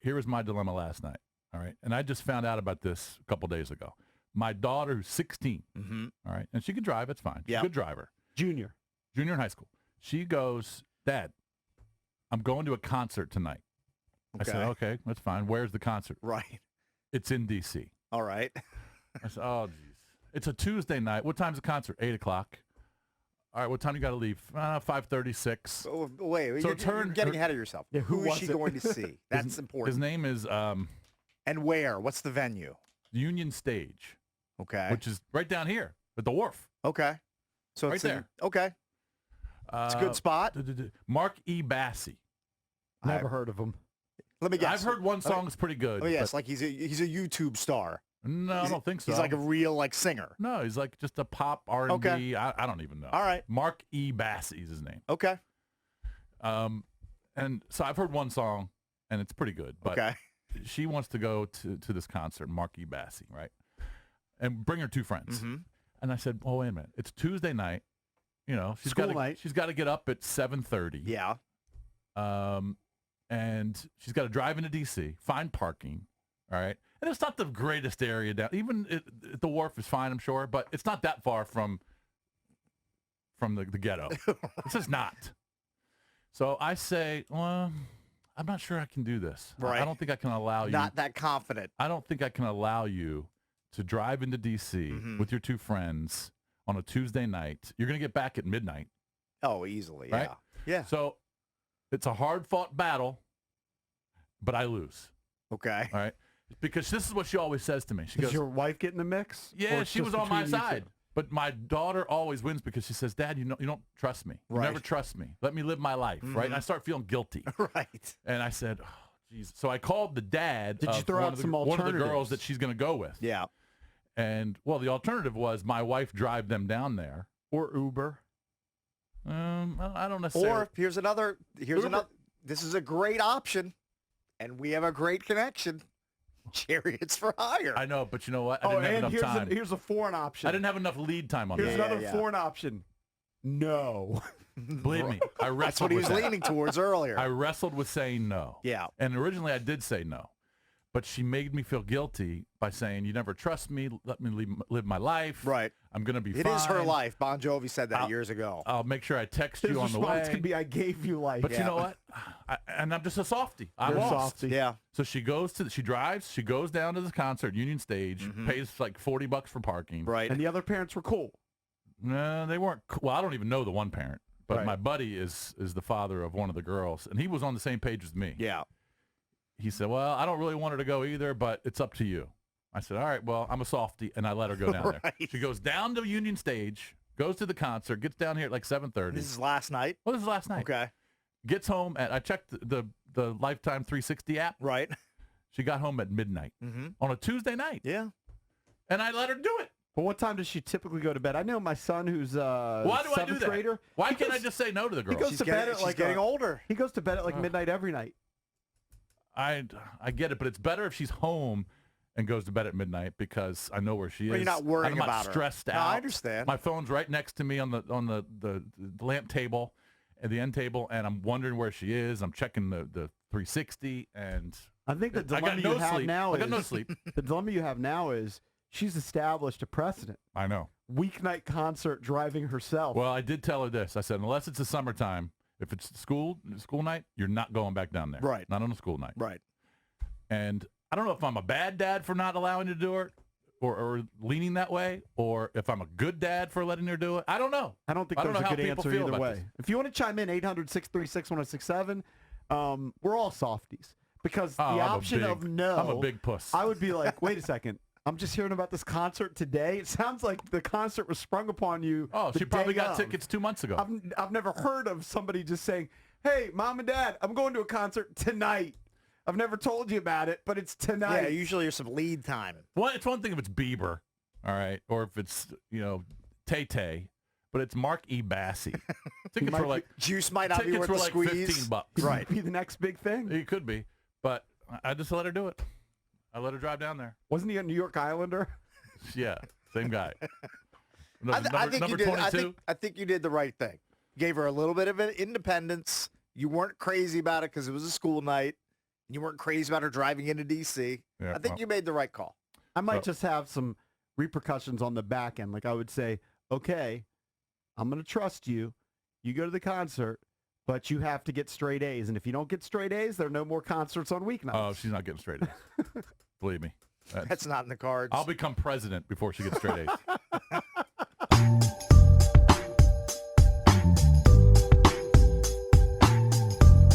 here was my dilemma last night. All right. And I just found out about this a couple days ago. My daughter, who's 16, all right, and she can drive. It's fine. She's a good driver. Junior in high school. She goes, Dad, I'm going to a concert tonight. Okay. I said, okay, that's fine. Where's the concert? Right. It's in D.C. All right. I said, oh, geez. It's a Tuesday night. What time's the concert? 8 o'clock. All right, what time you got to leave? 5:36. Oh, wait, So you're getting ahead of yourself. Yeah, who is was she it? going to see? That's important. His name is And where? What's the venue? Union Stage, Okay. which is right down here at the wharf. Okay. So Right it's there. Okay. It's a good spot. Mark E. Bassey. Never heard of him. Let me guess. I've heard one song is pretty good. Oh yes, but- like he's a YouTube star. No, I don't think so. He's like a real singer. No, he's like just a pop R&B. Okay. I don't even know. All right. Mark E. Bassey is his name. Okay. And so I've heard one song, and it's pretty good. But Okay. she wants to go to this concert, Mark E. Bassey, right? And bring her two friends. Mm-hmm. And I said, oh, wait a minute. It's Tuesday night. You know, she's School got night. She's got to get up at 7:30. Yeah. And she's got to drive into D.C., find parking, all right? And it's not the greatest area down. Even the wharf is fine, I'm sure, but it's not that far from the ghetto. It's just not. So I say, well, I'm not sure I can do this. Right. I don't think I can allow you. Not that confident. I don't think I can allow you to drive into D.C. with your two friends on a Tuesday night. You're going to get back at midnight. Oh, easily. Right? Yeah. Yeah. So it's a hard-fought battle, but I lose. Okay. All right. Because this is what she always says to me. She Does goes, your wife get in the mix? Or yeah, it's she was just on my between you two? side. But my daughter always wins because she says, Dad, you don't trust me. You Right. never trust me. Let me live my life, right? And I start feeling guilty. Right. And I said, oh, geez. So I called the dad Did you of throw one out of the, some one of the girls alternatives? that she's going to go with. Yeah. And, well, the alternative was my wife drive them down there. Or Uber? I don't necessarily. Or here's another. This is a great option, and we have a great connection. Chariots for hire. I know, but you know what? I Oh, didn't have and enough time. here's a foreign option. I didn't have enough lead time on Here's that. another yeah. foreign option. No. Believe me, I wrestled That's what he with was that. leaning towards earlier. I wrestled with saying no. Yeah. And originally I did say no. But she made me feel guilty by saying, you never trust me, let me live my life. Right. I'm going to be It fine. is her life. Bon Jovi said that years ago. I'll make sure I text His you on the response way. could be, I gave you life. But you know what? And I'm just a softie. I'm You're a lost. softie. Yeah. So she drives, she goes down to the concert, Union Stage, pays like $40 for parking. Right. And the other parents were cool. No, they weren't. Well, I don't even know the one parent. But Right. my buddy is the father of one of the girls, and he was on the same page as me. Yeah. He said, well, I don't really want her to go either, but it's up to you. I said, all right, well, I'm a softie, and I let her go down there. Right. She goes down to Union Stage, goes to the concert, gets down here at like 7:30. This is last night. Well, this is last night. Okay. Gets home at, I checked the Lifetime 360 app. Right. She got home at midnight on a Tuesday night, Yeah. and I let her do it. But what time does she typically go to bed? I know my son, who's Why do I do 7th that? grader. Why he can't I goes- just say no to the girl? goes She's to bed getting, at she's like getting older. He goes to bed at like midnight every night. I get it, but it's better if she's home and goes to bed at midnight because I know where she is. Well, you're not worrying I'm not about her. stressed No, out. I understand. My phone's right next to me on the lamp table, at the end table, and I'm wondering where she is. I'm checking the 360, and I think the I got dilemma no you have sleep. now I got no is sleep. the dilemma you have now is she's established a precedent. I know. Weeknight concert driving herself. Well, I did tell her this. I said, unless it's the summertime, if it's school night, you're not going back down there. Right. Not on a school night. Right. And I don't know if I'm a bad dad for not allowing her to do it or leaning that way, or if I'm a good dad for letting her do it. I don't know. I don't think I don't there's know a how good people answer feel either about way. this. If you want to chime in, 800-636-1067, we're all softies. Because Oh, the I'm a option big- of no, I'm a big puss. I would be like, wait a second. I'm just hearing about this concert today. It sounds like the concert was sprung upon you. Oh, the she probably day got of. tickets 2 months ago. I've never heard of somebody just saying, hey, mom and dad, I'm going to a concert tonight. I've never told you about it, but it's tonight. Yeah, usually there's some lead time. Well, it's one thing if it's Bieber, all right, or if it's, Tay-Tay, but it's Mark E. Bassey. Tickets might were like Juice might not be tickets worth were the like squeeze. $15. It might be the next big thing. It could be, but I just let her do it. I let her drive down there. Wasn't he a New York Islander? Yeah, same guy. I think number you did. 22. I think you did the right thing. Gave her a little bit of an independence. You weren't crazy about it because it was a school night. You weren't crazy about her driving into D.C. Yeah, I think well. you made the right call. I might Well- just have some repercussions on the back end. Like I would say, okay, I'm going to trust you. You go to the concert, but you have to get straight A's. And if you don't get straight A's, there are no more concerts on weeknights. Oh, she's not getting straight A's. Believe me. That's not in the cards. I'll become president before she gets straight A's.